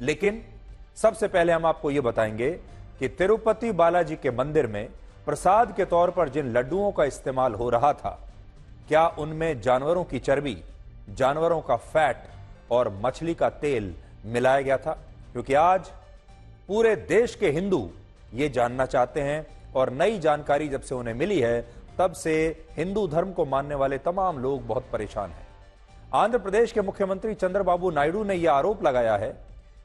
लेकिन सबसे पहले हम आपको यह बताएंगे कि तिरुपति बालाजी के मंदिर में प्रसाद के तौर पर जिन लड्डुओं का इस्तेमाल हो रहा था, क्या उनमें जानवरों की चर्बी, जानवरों का फैट और मछली का तेल मिलाया गया था? क्योंकि आज पूरे देश के हिंदू ये जानना चाहते हैं और नई जानकारी जब से उन्हें मिली है तब से हिंदू धर्म को मानने वाले तमाम लोग बहुत परेशान हैं। आंध्र प्रदेश के मुख्यमंत्री चंद्रबाबू नायडू ने यह आरोप लगाया है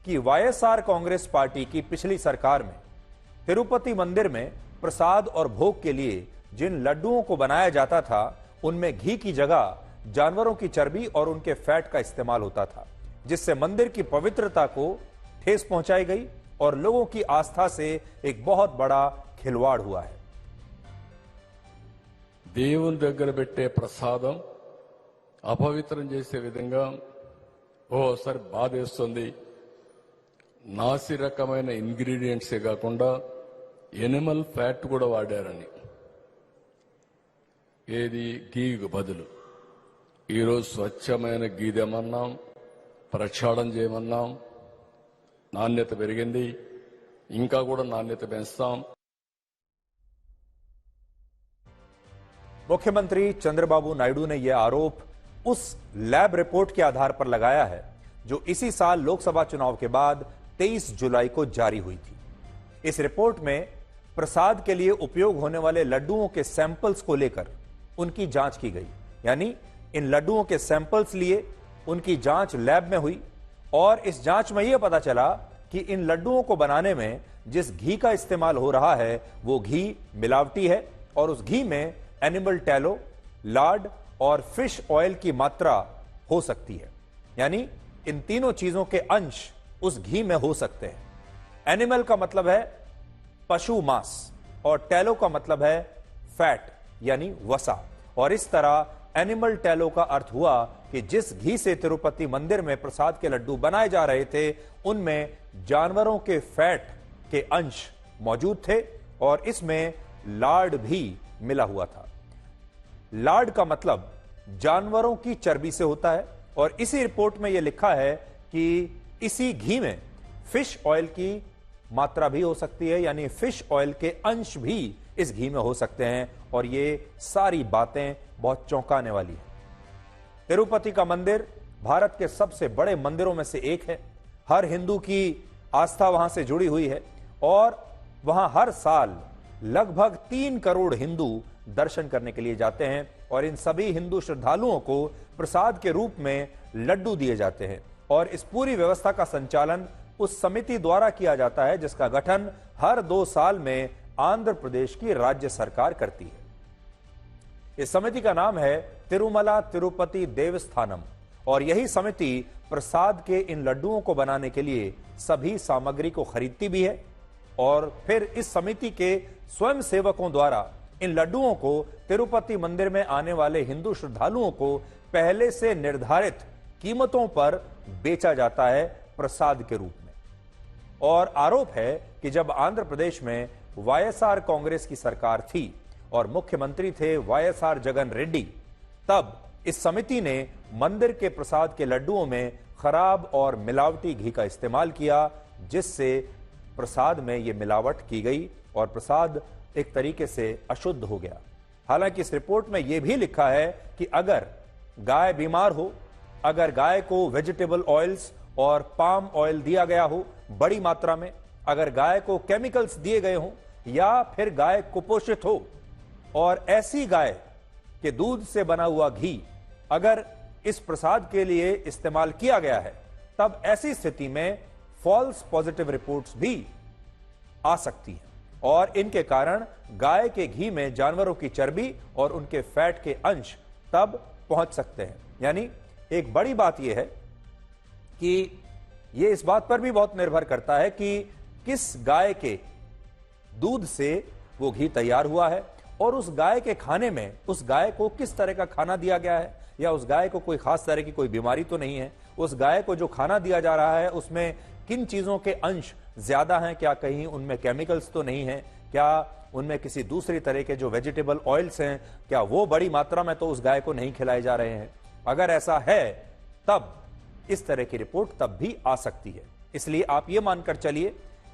कि वाईएसआर कांग्रेस पार्टी की पिछली सरकार में तिरुपति मंदिर में प्रसाद और भोग के लिए जिन लड्डुओं को बनाया जाता था उनमें घी की जगह जानवरों की चर्बी और उनके फैट का इस्तेमाल होता था, जिससे मंदिर की पवित्रता को ठेस पहुंचाई गई और लोगों की आस्था से एक बहुत बड़ा खिलवाड़ हुआ है। దేవుని దగ్గర పెట్టే ప్రసాదం అపవిత్రం చేసే విధంగా ఓసారి బాధేస్తుంది. నాసి రకమైన ఇంగ్రీడియంట్సే కాకుండా ఎనిమల్ ఫ్యాట్ కూడా వాడారని, ఏది గీకు బదులు. ఈరోజు స్వచ్ఛమైన గీ తెమన్నాం, ప్రక్షాళన చేయమన్నాం. నాణ్యత పెరిగింది, ఇంకా కూడా నాణ్యత పెంచుతాం. मुख्यमंत्री चंद्रबाबू नायडू ने यह आरोप उस लैब रिपोर्ट के आधार पर लगाया है जो इसी साल लोकसभा चुनाव के बाद 23 जुलाई को जारी हुई थी। इस रिपोर्ट में प्रसाद के लिए उपयोग होने वाले लड्डुओं के सैंपल्स को लेकर उनकी जांच की गई, यानी इन लड्डुओं के सैंपल्स लिए उनकी जांच लैब में हुई और इस जांच में यह पता चला कि इन लड्डुओं को बनाने में जिस घी का इस्तेमाल हो रहा है वो घी मिलावटी है और उस घी में एनिमल टैलो, लार्ड और फिश ऑयल की मात्रा हो सकती है, यानी इन तीनों चीजों के अंश उस घी में हो सकते हैं। एनिमल का मतलब है पशु मांस और टैलो का मतलब है फैट यानी वसा, और इस तरह एनिमल टैलो का अर्थ हुआ कि जिस घी से तिरुपति मंदिर में प्रसाद के लड्डू बनाए जा रहे थे उनमें जानवरों के फैट के अंश मौजूद थे और इसमें लार्ड भी मिला हुआ था। लार्ड का मतलब जानवरों की चर्बी से होता है और इसी रिपोर्ट में यह लिखा है कि इसी घी में फिश ऑयल की मात्रा भी हो सकती है, यानी फिश ऑयल के अंश भी इस घी में हो सकते हैं और ये सारी बातें बहुत चौंकाने वाली है। तिरुपति का मंदिर भारत के सबसे बड़े मंदिरों में से एक है। हर हिंदू की आस्था वहां से जुड़ी हुई है और वहां हर साल लगभग 3 करोड़ हिंदू दर्शन करने के लिए जाते हैं और इन सभी हिंदू श्रद्धालुओं को प्रसाद के रूप में लड्डू दिए जाते हैं और इस पूरी व्यवस्था का संचालन उस समिति द्वारा किया जाता है जिसका गठन हर 2 साल में आंध्र प्रदेश की राज्य सरकार करती है। इस समिति का नाम है तिरुमला तिरुपति देवस्थानम और यही समिति प्रसाद के इन लड्डुओं को बनाने के लिए सभी सामग्री को खरीदती भी है और फिर इस समिति के स्वयं सेवकों द्वारा इन लड्डुओं को तिरुपति मंदिर में आने वाले हिंदू श्रद्धालुओं को पहले से निर्धारित कीमतों पर बेचा जाता है प्रसाद के रूप में। और आरोप है कि जब आंध्र प्रदेश में वाईएसआर कांग्रेस की सरकार थी और मुख्यमंत्री थे वाईएसआर जगन रेड्डी, तब इस समिति ने मंदिर के प्रसाद के लड्डुओं में खराब और मिलावटी घी का इस्तेमाल किया, जिससे प्रसाद में यह मिलावट की गई और प्रसाद एक तरीके से अशुद्ध हो गया। हालांकि इस रिपोर्ट में यह भी लिखा है कि अगर गाय बीमार हो, अगर गाय को वेजिटेबल ऑयल्स और पाम ऑयल दिया गया हो बड़ी मात्रा में, अगर गाय को केमिकल्स दिए गए हों या फिर गाय कुपोषित हो और ऐसी गाय के दूध से बना हुआ घी अगर इस प्रसाद के लिए इस्तेमाल किया गया है, तब ऐसी स्थिति में फॉल्स पॉजिटिव रिपोर्ट्स भी आ सकती हैं और इनके कारण गाय के घी में जानवरों की चर्बी और उनके फैट के अंश तब पहुंच सकते हैं। यानी एक बड़ी बात यह है कि यह इस बात पर भी बहुत निर्भर करता है कि किस गाय के दूध से वो घी तैयार हुआ है और उस गाय के खाने में उस गाय को किस तरह का खाना दिया गया है, या उस गाय को कोई खास तरह की कोई बीमारी तो नहीं है। उस गाय को जो खाना दिया जा रहा है उसमें किन चीजों के अंश ज्यादा हैं, क्या कहीं उनमें केमिकल्स तो नहीं है, क्या उनमें किसी दूसरी तरह के जो वेजिटेबल ऑयल्स हैं क्या वो बड़ी मात्रा में तो उस गाय को नहीं खिलाए जा रहे हैं। अगर ऐसा है तब इस तरह की रिपोर्ट तब भी आ सकती है। इसलिए आप ये मानकर चलिए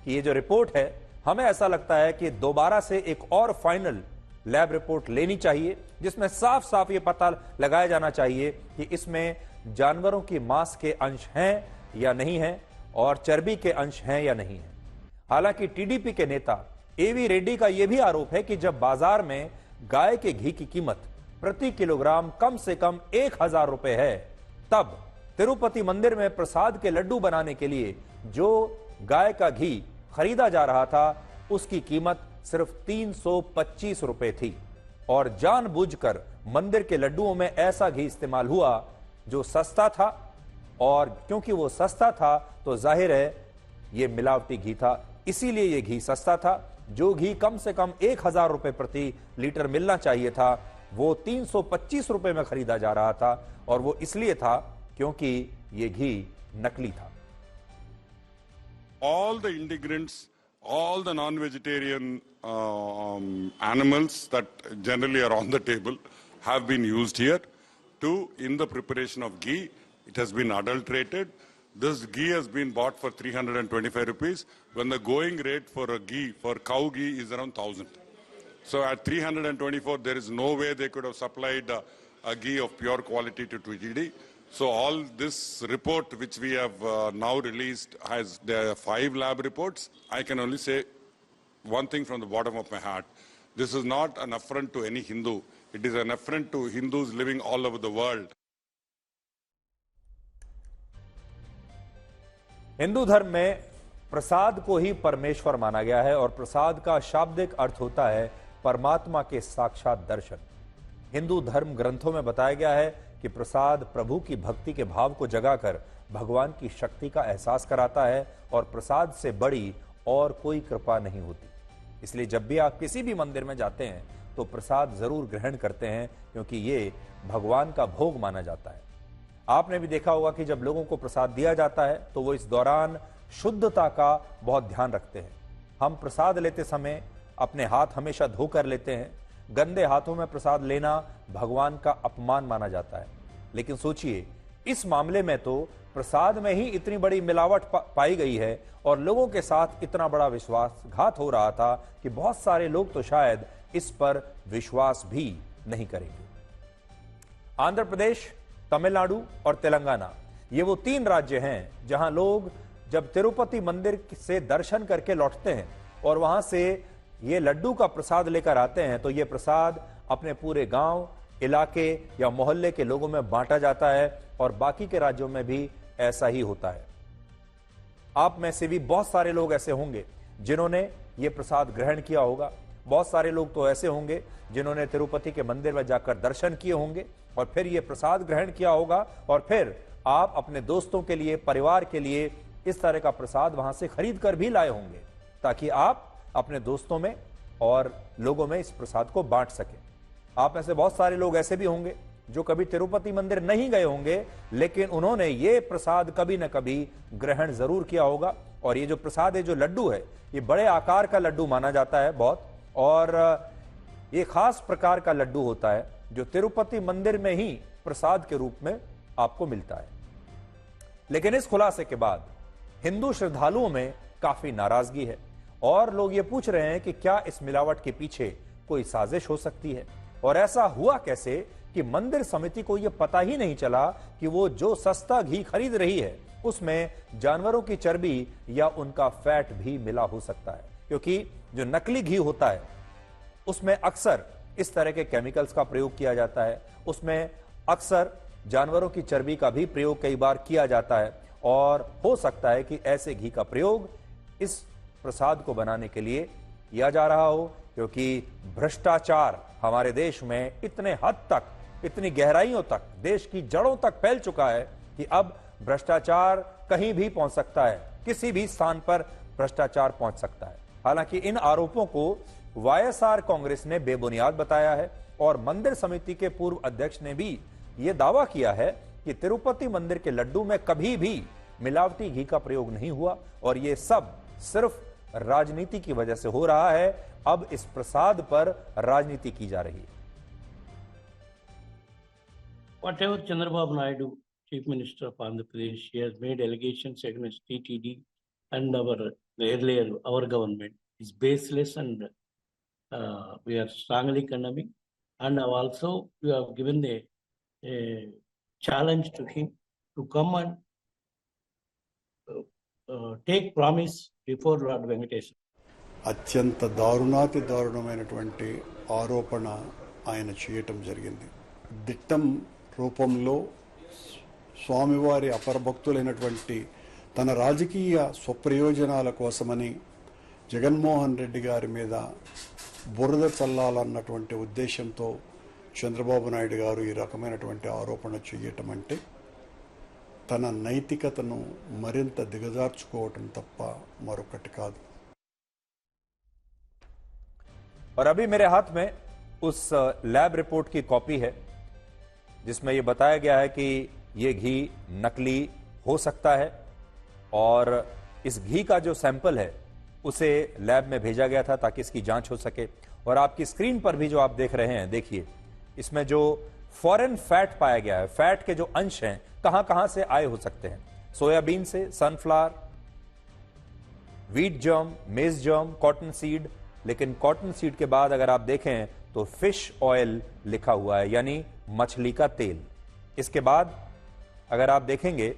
कि ये जो रिपोर्ट है, हमें ऐसा लगता है कि दोबारा से एक और फाइनल लैब रिपोर्ट लेनी चाहिए, जिसमें साफ साफ ये पता लगाया जाना चाहिए कि इसमें जानवरों की मांस के अंश हैं या नहीं हैं और चर्बी के अंश हैं या नहीं हैं। हालांकि टीडीपी के नेता एवी रेड्डी का यह भी आरोप है कि जब बाजार में गाय के घी की कीमत प्रति किलोग्राम कम से कम 1000 रुपए है, तब तिरुपति मंदिर में प्रसाद के लड्डू बनाने के लिए जो गाय का घी खरीदा जा रहा था, उसकी कीमत सिर्फ 325 रुपए थी और जानबूझकर मंदिर के लड्डुओं में ऐसा घी इस्तेमाल हुआ जो सस्ता था, और क्योंकि वो सस्ता था तो जाहिर है ये मिलावटी घी था, इसीलिए ये घी सस्ता था। जो घी कम से कम 1000 रुपए प्रति लीटर मिलना चाहिए था, वो 325 रुपए में खरीदा जा रहा था, और वो इसलिए था क्योंकि ये घी नकली था। All the integrants, all the non-vegetarian animals that generally are on the table have been used here in the preparation of ghee. It has been adulterated. This ghee has been bought for 325 rupees when the going rate for a ghee, for cow ghee, is around 1000. So at 324, there is no way they could have supplied a ghee of pure quality to TTD. So all this report which we have now released there are 5 lab reports. I can only say one thing from the bottom of my heart. This is not an affront to any Hindu. It is an affront to Hindus living all over the world. Hindu धर्म में प्रसाद को ही परमेश्वर माना गया है और प्रसाद का शाब्दिक अर्थ होता है परमात्मा के साक्षात दर्शन। हिंदू धर्म ग्रंथों में बताया गया है कि प्रसाद प्रभु की भक्ति के भाव को जगाकर भगवान की शक्ति का एहसास कराता है और प्रसाद से बड़ी और कोई कृपा नहीं होती। इसलिए जब भी आप किसी भी मंदिर में जाते हैं तो प्रसाद जरूर ग्रहण करते हैं, क्योंकि ये भगवान का भोग माना जाता है। आपने भी देखा होगा कि जब लोगों को प्रसाद दिया जाता है तो वो इस दौरान शुद्धता का बहुत ध्यान रखते हैं। हम प्रसाद लेते समय अपने हाथ हमेशा धोकर लेते हैं। गंदे हाथों में प्रसाद लेना भगवान का अपमान माना जाता है। लेकिन सोचिए, इस मामले में तो प्रसाद में ही इतनी बड़ी मिलावट पाई गई है और लोगों के साथ इतना बड़ा विश्वासघात हो रहा था कि बहुत सारे लोग तो शायद इस पर विश्वास भी नहीं करेंगे। आंध्र प्रदेश, तमिलनाडु और तेलंगाना, ये वो 3 राज्य हैं जहां लोग जब तिरुपति मंदिर से दर्शन करके लौटते हैं और वहां से ये लड्डू का प्रसाद लेकर आते हैं, तो ये प्रसाद अपने पूरे गांव, इलाके या मोहल्ले के लोगों में बांटा जाता है और बाकी के राज्यों में भी ऐसा ही होता है। आप में से भी बहुत सारे लोग ऐसे होंगे जिन्होंने ये प्रसाद ग्रहण किया होगा। बहुत सारे लोग तो ऐसे होंगे जिन्होंने तिरुपति के मंदिर में जाकर दर्शन किए होंगे और फिर ये प्रसाद ग्रहण किया होगा, और फिर आप अपने दोस्तों के लिए, परिवार के लिए इस तरह का प्रसाद वहां से खरीद कर भी लाए होंगे ताकि आप अपने दोस्तों में और लोगों में इस प्रसाद को बांट सकें। आप में से बहुत सारे लोग ऐसे भी होंगे जो कभी तिरुपति मंदिर नहीं गए होंगे, लेकिन उन्होंने ये प्रसाद कभी न कभी ग्रहण जरूर किया होगा। और ये जो प्रसाद है, जो लड्डू है, ये बड़े आकार का लड्डू माना जाता है बहुत, और ये खास प्रकार का लड्डू होता है जो तिरुपति मंदिर में ही प्रसाद के रूप में आपको मिलता है। लेकिन इस खुलासे के बाद हिंदू श्रद्धालुओं में काफी नाराजगी है और लोग ये पूछ रहे हैं कि क्या इस मिलावट के पीछे कोई साजिश हो सकती है, और ऐसा हुआ कैसे कि मंदिर समिति को यह पता ही नहीं चला कि वो जो सस्ता घी खरीद रही है उसमें जानवरों की चर्बी या उनका फैट भी मिला हो सकता है। क्योंकि जो नकली घी होता है उसमें अक्सर इस तरह के केमिकल्स का प्रयोग किया जाता है, उसमें अक्सर जानवरों की चर्बी का भी प्रयोग कई बार किया जाता है, और हो सकता है कि ऐसे घी का प्रयोग इस प्रसाद को बनाने के लिए किया जा रहा हो, क्योंकि भ्रष्टाचार हमारे देश में इतने हद तक, इतनी गहराइयों तक, देश की जड़ों तक फैल चुका है कि अब भ्रष्टाचार कहीं भी पहुंच सकता है, किसी भी स्थान पर भ्रष्टाचार पहुंच सकता है। हालांकि इन आरोपों को वाईएसआर कांग्रेस ने बेबुनियाद बताया है और मंदिर समिति के पूर्व अध्यक्ष ने भी यह दावा किया है कि तिरुपति मंदिर के लड्डू में कभी भी मिलावटी घी का प्रयोग नहीं हुआ और यह सब सिर्फ राजनीति की वजह से हो रहा है। अब इस प्रसाद पर राजनीति की जा रही है। Whatever Chandrababu Naidu Chief Minister of Andhra Pradesh, he has made allegations against TTD and our government is baseless, and we are strongly condemning. And also we have given a challenge to him to come and take promise before Lord Venkateswara. అత్యంత దారుణాతి దారుణమైనటువంటి ఆరోపణ ఆయన చేయటం జరిగింది. దిట్టం రూపంలో స్వామివారి అపరభక్తులైనటువంటి తన రాజకీయ స్వప్రయోజనాల కోసమని జగన్మోహన్ రెడ్డి గారి మీద బురద చల్లాలన్నటువంటి ఉద్దేశంతో చంద్రబాబు నాయుడు గారు ఈ రకమైనటువంటి ఆరోపణ చేయటం అంటే తన నైతికతను మరింత దిగజార్చుకోవటం తప్ప మరొకటి కాదు. और अभी मेरे हाथ में उस लैब रिपोर्ट की कॉपी है जिसमें यह बताया गया है कि यह घी नकली हो सकता है और इस घी का जो सैंपल है उसे लैब में भेजा गया था ताकि इसकी जांच हो सके. और आपकी स्क्रीन पर भी जो आप देख रहे हैं, देखिए इसमें जो फॉरेन फैट पाया गया है, फैट के जो अंश हैं कहां कहां से आए हो सकते हैं. सोयाबीन से, सनफ्लावर, व्हीट जर्म, मेज जर्म, कॉटन सीड. लेकिन कॉटन सीड के बाद अगर आप देखें तो फिश ऑयल लिखा हुआ है, यानी मछली का तेल. इसके बाद अगर आप देखेंगे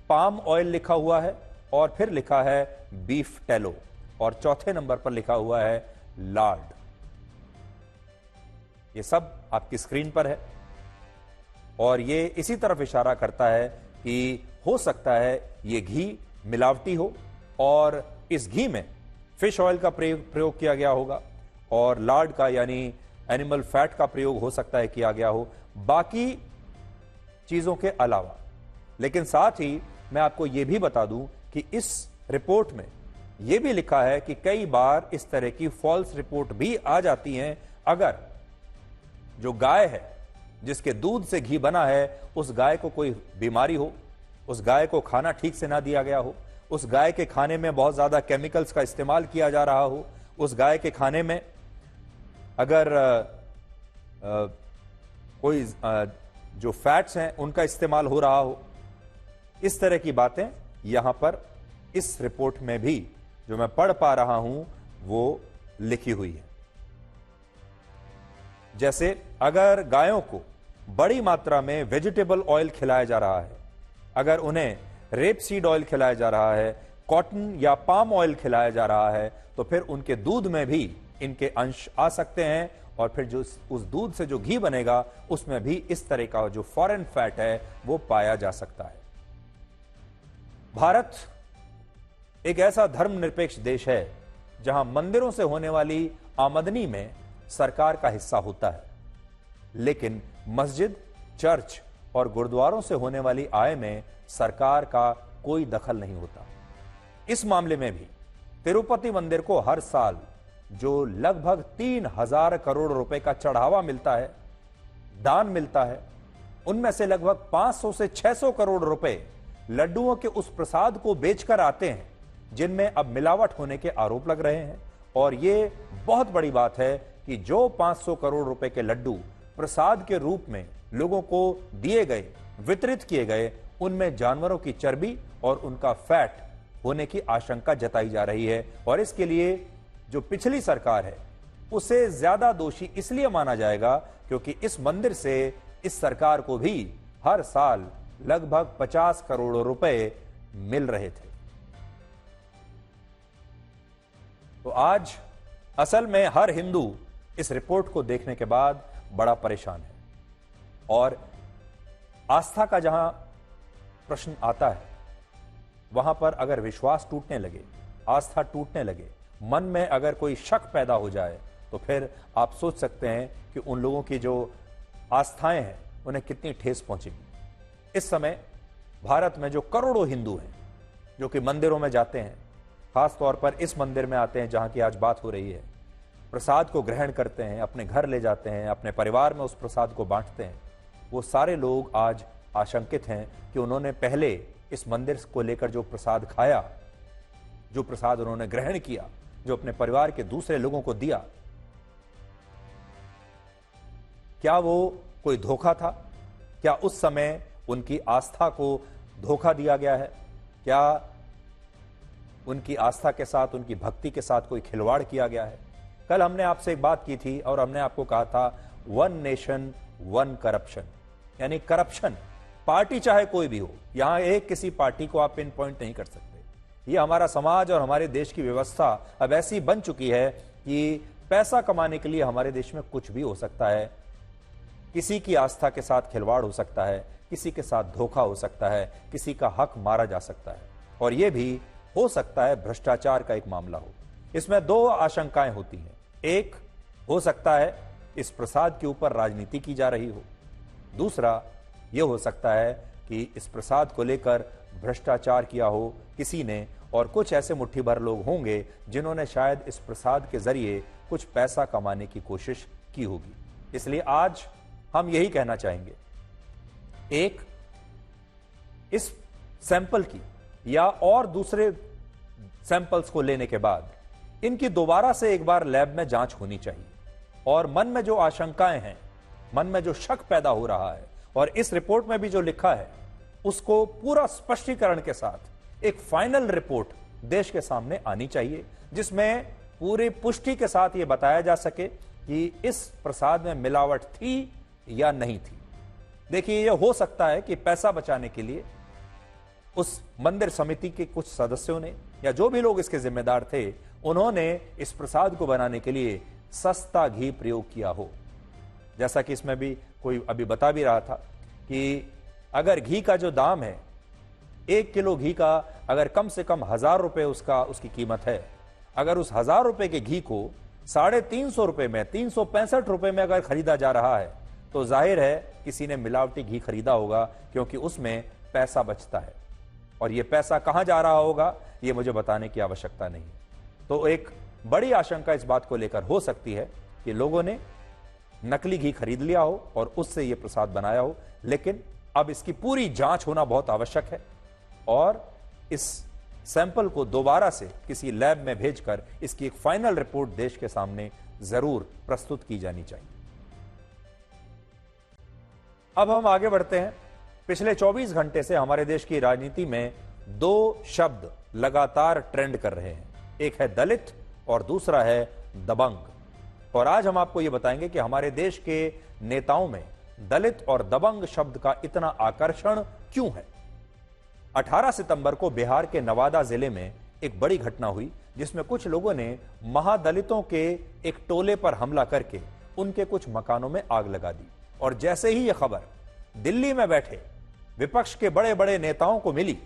पाम ऑयल लिखा हुआ है और फिर लिखा है बीफ टेलो और चौथे नंबर पर लिखा हुआ है लार्ड. ये सब आपकी स्क्रीन पर है और ये इसी तरफ इशारा करता है कि हो सकता है ये घी मिलावटी हो और इस घी में फिश ऑयल का प्रयोग किया गया होगा और लार्ड का यानी एनिमल फैट का प्रयोग हो सकता है किया गया हो, बाकी चीजों के अलावा. लेकिन साथ ही मैं आपको यह भी बता दूं कि इस रिपोर्ट में यह भी लिखा है कि कई बार इस तरह की फॉल्स रिपोर्ट भी आ जाती हैं अगर जो गाय है जिसके दूध से घी बना है उस गाय को कोई बीमारी हो, उस गाय को खाना ठीक से ना दिया गया हो, उस गाय के खाने में बहुत ज्यादा केमिकल्स का इस्तेमाल किया जा रहा हो, उस गाय के खाने में अगर कोई जो फैट्स हैं उनका इस्तेमाल हो रहा हो. इस तरह की बातें यहां पर इस रिपोर्ट में भी जो मैं पढ़ पा रहा हूं वो लिखी हुई है. जैसे अगर गायों को बड़ी मात्रा में वेजिटेबल ऑयल खिलाया जा रहा है, अगर उन्हें रेप सीड ऑयल खिलाया जा रहा है, कॉटन या पाम ऑयल खिलाया जा रहा है, तो फिर उनके दूध में भी इनके अंश आ सकते हैं और फिर जो उस दूध से जो घी बनेगा उसमें भी इस तरह का जो फॉरेन फैट है वो पाया जा सकता है. भारत एक ऐसा धर्मनिरपेक्ष देश है जहां मंदिरों से होने वाली आमदनी में सरकार का हिस्सा होता है, लेकिन मस्जिद, चर्च और गुरुद्वारों से होने वाली आय में सरकार का कोई दखल नहीं होता. इस मामले में भी तिरुपति मंदिर को हर साल जो लगभग 3,000 करोड़ रुपए का चढ़ावा मिलता है, दान मिलता है, उनमें से लगभग 500 से 600 करोड़ रुपए लड्डुओं के उस प्रसाद को बेचकर आते हैं जिनमें अब मिलावट होने के आरोप लग रहे हैं. और यह बहुत बड़ी बात है कि जो 500 करोड़ रुपए के लड्डू प्रसाद के रूप में लोगों को दिए गए, वितरित किए गए, उनमें जानवरों की चर्बी और उनका फैट होने की आशंका जताई जा रही है. और इसके लिए जो पिछली सरकार है उसे ज्यादा दोषी इसलिए माना जाएगा क्योंकि इस मंदिर से इस सरकार को भी हर साल लगभग 50 करोड़ रुपए मिल रहे थे. तो आज असल में हर हिंदू इस रिपोर्ट को देखने के बाद बड़ा परेशान है और आस्था का जहां प्रश्न आता है वहां पर अगर विश्वास टूटने लगे, आस्था टूटने लगे, मन में अगर कोई शक पैदा हो जाए तो फिर आप सोच सकते हैं कि उन लोगों की जो आस्थाएं हैं उन्हें कितनी ठेस पहुंचेगी. इस समय भारत में जो करोड़ों हिंदू हैं जो कि मंदिरों में जाते हैं, खासतौर पर इस मंदिर में आते हैं जहां की आज बात हो रही है, प्रसाद को ग्रहण करते हैं, अपने घर ले जाते हैं, अपने परिवार में उस प्रसाद को बांटते हैं, वो सारे लोग आज आशंकित हैं कि उन्होंने पहले इस मंदिर को लेकर जो प्रसाद खाया, जो प्रसाद उन्होंने ग्रहण किया, जो अपने परिवार के दूसरे लोगों को दिया, क्या वो कोई धोखा था? क्या उस समय उनकी आस्था को धोखा दिया गया है? क्या उनकी आस्था के साथ, उनकी भक्ति के साथ कोई खिलवाड़ किया गया है? कल हमने आपसे एक बात की थी और हमने आपको कहा था वन नेशन वन करप्शन, यानी करप्शन पार्टी चाहे कोई भी हो, यहां एक किसी पार्टी को आप पिन पॉइंट नहीं कर सकते। ये हमारा समाज और हमारे देश की व्यवस्था अब ऐसी बन चुकी है कि पैसा कमाने के लिए हमारे देश में कुछ भी हो सकता है। किसी की आस्था के साथ खिलवाड़ हो सकता है, किसी के साथ धोखा हो सकता है, किसी का हक मारा जा सकता है, और यह भी हो सकता है भ्रष्टाचार का एक मामला हो। इसमें दो आशंकाएं होती हैं। एक, हो सकता है इस प्रसाद के ऊपर राजनीति की जा रही हो। दूसरा, यह हो सकता है कि इस प्रसाद को लेकर भ्रष्टाचार किया हो किसी ने, और कुछ ऐसे मुट्ठी भर लोग होंगे जिन्होंने शायद इस प्रसाद के जरिए कुछ पैसा कमाने की कोशिश की होगी। इसलिए आज हम यही कहना चाहेंगे, एक, इस सैंपल की या और दूसरे सैंपल्स को लेने के बाद इनकी दोबारा से एक बार लैब में जांच होनी चाहिए, और मन में जो आशंकाएं हैं, मन में जो शक पैदा हो रहा है, और इस रिपोर्ट में भी जो लिखा है उसको पूरा स्पष्टीकरण के साथ एक फाइनल रिपोर्ट देश के सामने आनी चाहिए, जिसमें पूरी पुष्टि के साथ यह बताया जा सके कि इस प्रसाद में मिलावट थी या नहीं थी। देखिए, यह हो सकता है कि पैसा बचाने के लिए उस मंदिर समिति के कुछ सदस्यों ने या जो भी लोग इसके जिम्मेदार थे, उन्होंने इस प्रसाद को बनाने के लिए सस्ता घी प्रयोग किया हो। जैसा कि इसमें भी कोई अभी बता भी रहा था कि अगर घी का जो दाम है, 1 किलो घी का अगर कम से कम 1000 रुपए उसकी कीमत है, अगर उस 1000 रुपए के घी को 350 रुपए में, 365 रुपए में अगर खरीदा जा रहा है, तो जाहिर है किसी ने मिलावटी घी खरीदा होगा, क्योंकि उसमें पैसा बचता है। और यह पैसा कहां जा रहा होगा, यह मुझे बताने की आवश्यकता नहीं है। तो एक बड़ी आशंका इस बात को लेकर हो सकती है कि लोगों ने नकली घी खरीद लिया हो और उससे यह प्रसाद बनाया हो, लेकिन अब इसकी पूरी जांच होना बहुत आवश्यक है, और इस सैंपल को दोबारा से किसी लैब में भेजकर इसकी एक फाइनल रिपोर्ट देश के सामने जरूर प्रस्तुत की जानी चाहिए। अब हम आगे बढ़ते हैं। पिछले 24 घंटे से हमारे देश की राजनीति में दो शब्द लगातार ट्रेंड कर रहे हैं, एक है दलित और दूसरा है दबंग। और आज हम आपको यह बताएंगे कि हमारे देश के नेताओं में दलित और दबंग शब्द का इतना आकर्षण क्यों है। 18 सितंबर को बिहार के नवादा जिले में एक बड़ी घटना हुई, जिसमें कुछ लोगों ने महादलितों के एक टोले पर हमला करके उनके कुछ मकानों में आग लगा दी। और जैसे ही यह खबर दिल्ली में बैठे विपक्ष के बड़े बड़े नेताओं को मिली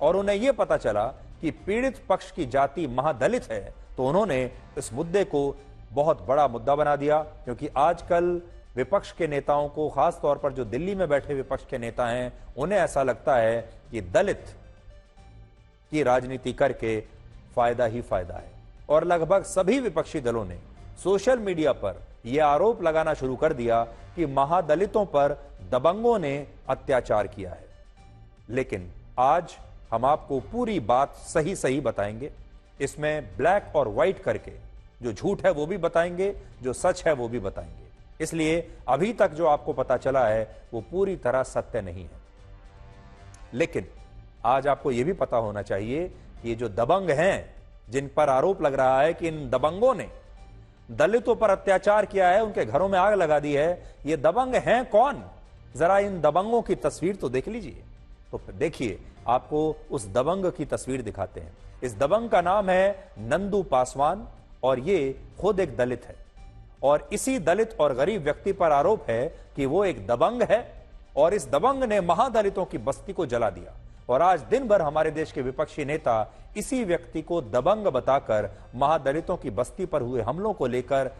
और उन्हें यह पता चला कि पीड़ित पक्ष की जाति महादलित है, तो उन्होंने इस मुद्दे को बहुत बड़ा मुद्दा बना दिया। क्योंकि आजकल विपक्ष के नेताओं को, खास तौर पर जो दिल्ली में बैठे विपक्ष के नेता हैं, उन्हें ऐसा लगता है कि दलित की राजनीति करके फायदा ही फायदा है। और लगभग सभी विपक्षी दलों ने सोशल मीडिया पर यह आरोप लगाना शुरू कर दिया कि महादलितों पर दबंगों ने अत्याचार किया है। लेकिन आज हम आपको पूरी बात सही सही बताएंगे। इसमें ब्लैक और व्हाइट करके जो झूठ है वो भी बताएंगे, जो सच है वो भी बताएंगे। इसलिए अभी तक जो आपको पता चला है वो पूरी तरह सत्य नहीं है। लेकिन आज आपको यह भी पता होना चाहिए कि ये जो दबंग हैं, जिन पर आरोप लग रहा है कि इन दबंगों ने दलितों पर अत्याचार किया है, उनके घरों में आग लगा दी है, ये दबंग हैं कौन? जरा इन दबंगों की तस्वीर तो देख लीजिए। तो देखिए, आपको उस दबंग की तस्वीर दिखाते हैं। इस दबंग का नाम है नंदू पासवान और ये खुद एक दलित है। और इसी दलित और गरीब व्यक्ति पर आरोप है कि वो एक दबंग है और इस दबंग ने महादलितों की बस्ती को जला दिया। और आज दिन भर हमारे देश के विपक्षी नेता इसी व्यक्ति को दबंग बताकर महादलितों की बस्ती पर हुए हमलों को लेकर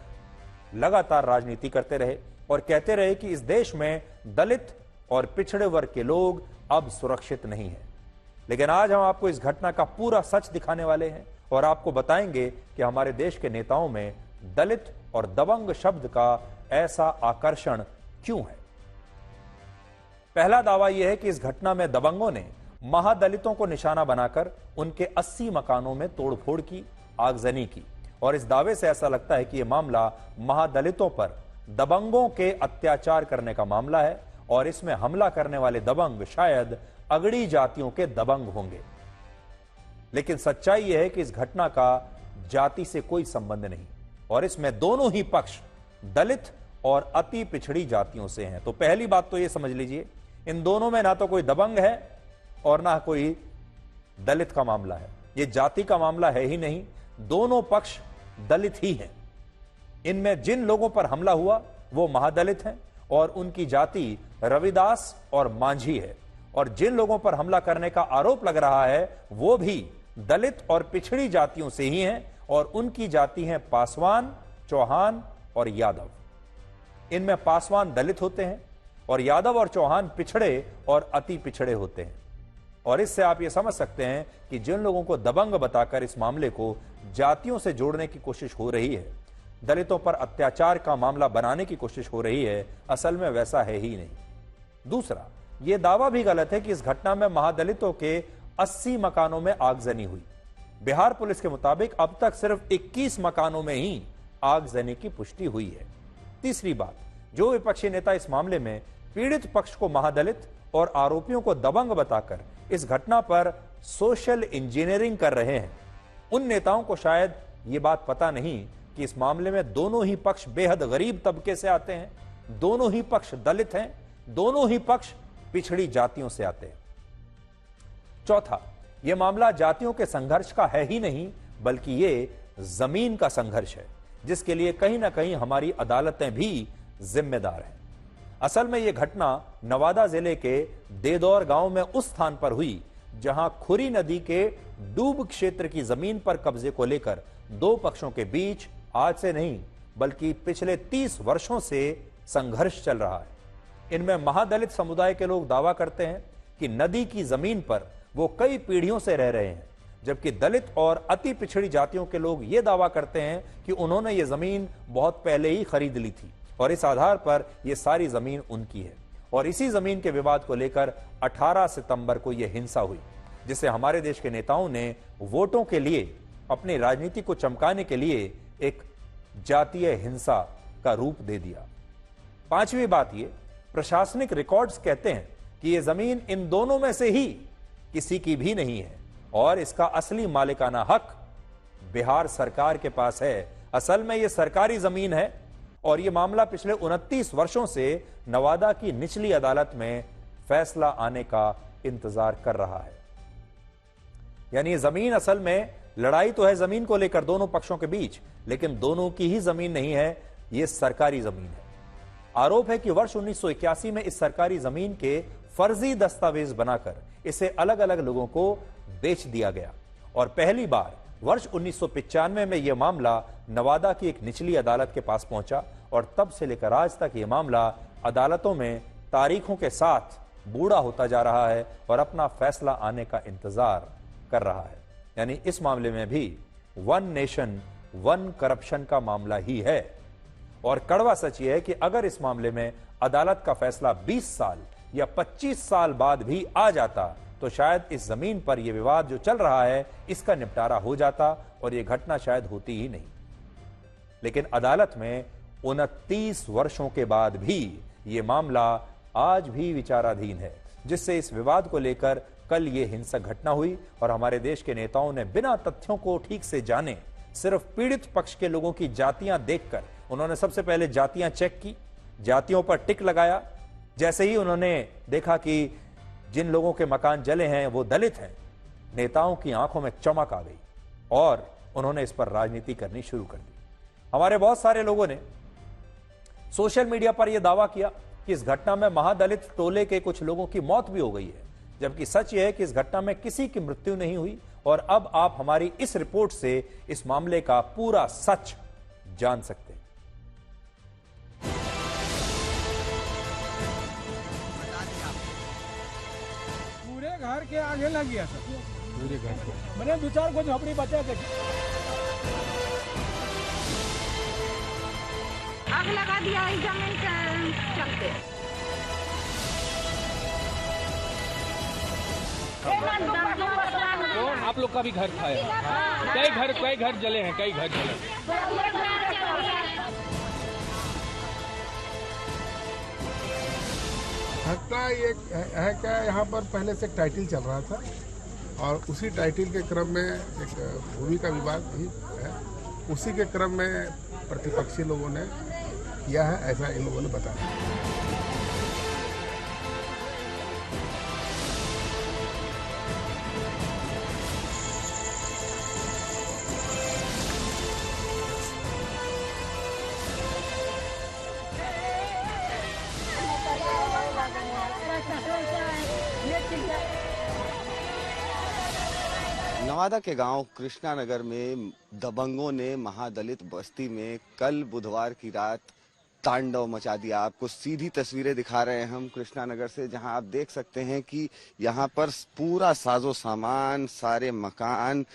लगातार राजनीति करते रहे और कहते रहे कि इस देश में दलित और पिछड़े वर्ग के लोग अब सुरक्षित नहीं है। लेकिन आज हम आपको इस घटना का पूरा सच दिखाने वाले हैं और आपको बताएंगे कि हमारे देश के नेताओं में दलित और दबंग शब्द का ऐसा आकर्षण क्यों है। पहला दावा यह है कि इस घटना में दबंगों ने महादलितों को निशाना बनाकर उनके 80 मकानों में तोड़फोड़ की, आगजनी की। और इस दावे से ऐसा लगता है कि यह मामला महादलितों पर दबंगों के अत्याचार करने का मामला है और इसमें हमला करने वाले दबंग शायद अगड़ी जातियों के दबंग होंगे। लेकिन सच्चाई यह है कि इस घटना का जाति से कोई संबंध नहीं और इसमें दोनों ही पक्ष दलित और अति पिछड़ी जातियों से हैं। तो पहली बात तो यह समझ लीजिए, इन दोनों में ना तो कोई दबंग है और ना कोई दलित का मामला है। यह जाति का मामला है ही नहीं, दोनों पक्ष दलित ही हैं। इनमें जिन लोगों पर हमला हुआ वो महादलित हैं और उनकी जाति रविदास और मांझी है, और जिन लोगों पर हमला करने का आरोप लग रहा है वो भी दलित और पिछड़ी जातियों से ही हैं और उनकी जाति है पासवान, चौहान और यादव। इनमें पासवान दलित होते हैं और यादव और चौहान पिछड़े और अति पिछड़े होते हैं। और इससे आप ये समझ सकते हैं कि जिन लोगों को दबंग बताकर इस मामले को जातियों से जोड़ने की कोशिश हो रही है, दलितों पर अत्याचार का मामला बनाने की कोशिश हो रही है, असल में वैसा है ही नहीं। दूसरा, यह दावा भी गलत है कि इस घटना में महादलितों के 80 मकानों में आगजनी हुई। बिहार पुलिस के मुताबिक अब तक सिर्फ 21 मकानों में ही आगजनी की पुष्टि हुई है। तीसरी बात, जो विपक्षी नेता इस मामले में पीड़ित पक्ष को महादलित और आरोपियों को दबंग बताकर इस घटना पर सोशल इंजीनियरिंग कर रहे हैं, उन नेताओं को शायद ये बात पता नहीं कि इस मामले में दोनों ही पक्ष बेहद गरीब तबके से आते हैं, दोनों ही पक्ष दलित हैं, दोनों ही पक्ष पिछड़ी जातियों से आते हैं। चौथा, यह मामला जातियों के संघर्ष का है ही नहीं, बल्कि ये जमीन का संघर्ष है, जिसके लिए कहीं ना कहीं हमारी अदालतें भी जिम्मेदार हैं। असल में यह घटना नवादा जिले के देदौर गांव में उस स्थान पर हुई जहां खुरी नदी के डूब क्षेत्र की जमीन पर कब्जे को लेकर दो पक्षों के बीच आज से नहीं बल्कि पिछले 30 वर्षों से संघर्ष चल रहा है। इनमें महादलित समुदाय के लोग दावा करते हैं कि नदी की जमीन पर वो कई पीढ़ियों से रह रहे हैं, जबकि दलित और अति पिछड़ी जातियों के लोग ये दावा करते हैं कि उन्होंने ये जमीन बहुत पहले ही खरीद ली थी और इस आधार पर यह सारी जमीन उनकी है। और इसी जमीन के विवाद को लेकर 18 सितंबर को यह हिंसा हुई, जिसे हमारे देश के नेताओं ने वोटों के लिए, अपनी राजनीति को चमकाने के लिए एक जातीय हिंसा का रूप दे दिया। पांचवी बात, ये प्रशासनिक रिकॉर्ड्स कहते हैं कि यह जमीन इन दोनों में से ही किसी की भी नहीं है और इसका असली मालिकाना हक बिहार सरकार के पास है। असल में यह सरकारी जमीन है और यह मामला पिछले 29 वर्षों से नवादा की निचली अदालत में फैसला आने का इंतजार कर रहा है। यानी ये जमीन, असल में लड़ाई तो है जमीन को लेकर दोनों पक्षों के बीच, लेकिन दोनों की ही जमीन नहीं है, यह सरकारी जमीन है। आरोप है कि वर्ष 1981 में इस सरकारी जमीन के फर्जी दस्तावेज बनाकर इसे अलग अलग लोगों को बेच दिया गया और पहली बार वर्ष 1995 में यह मामला नवादा की एक निचली अदालत के पास पहुंचा और तब से लेकर आज तक यह मामला अदालतों में तारीखों के साथ बूढ़ा होता जा रहा है और अपना फैसला आने का इंतजार कर रहा है। यानी इस मामले में भी वन नेशन वन करप्शन का मामला ही है। और कड़वा सच यह है कि अगर इस मामले में अदालत का फैसला 20 साल या 25 साल बाद भी आ जाता तो शायद इस जमीन पर यह विवाद जो चल रहा है इसका निपटारा हो जाता और यह घटना शायद होती ही नहीं। लेकिन अदालत में 29 वर्षों के बाद भी यह मामला आज भी विचाराधीन है, जिससे इस विवाद को लेकर कल यह हिंसक घटना हुई और हमारे देश के नेताओं ने बिना तथ्यों को ठीक से जाने सिर्फ पीड़ित पक्ष के लोगों की जातियां देखकर उन्होंने सबसे पहले जातियां चेक की, जातियों पर टिक लगाया। जैसे ही उन्होंने देखा कि जिन लोगों के मकान जले हैं वो दलित हैं, नेताओं की आंखों में चमक आ गई और उन्होंने इस पर राजनीति करनी शुरू कर दी। हमारे बहुत सारे लोगों ने सोशल मीडिया पर यह दावा किया कि इस घटना में महादलित टोले के कुछ लोगों की मौत भी हो गई है, जबकि सच यह है कि इस घटना में किसी की मृत्यु नहीं हुई। और अब आप हमारी इस रिपोर्ट से इस मामले का पूरा सच जान सकते हैं। पूरे घर के आगे लग गया सर, पूरे घर के मैंने 2-4 को झोपड़ी बचा थे। आग लगा दिया इस जमीन के चलते। आप लोग का भी घर था यहाँ? कई घर जले हैं, कई घर जले। घटना ये है क्या, यहाँ पर पहले से एक टाइटल चल रहा था और उसी टाइटल के क्रम में एक भूमि का विवाद भी है। उसी के क्रम में प्रतिपक्षी लोगों ने किया है, ऐसा इन लोगों ने बताया। नवादा के गांव कृष्णा नगर में दबंगों ने महादलित बस्ती में कल बुधवार की रात तांडव मचा दिया। आपको सीधी तस्वीरें दिखा रहे हैं हम कृष्णा नगर से, जहां आप देख सकते हैं कि यहां पर पूरा साजो सामान, सारे मकान,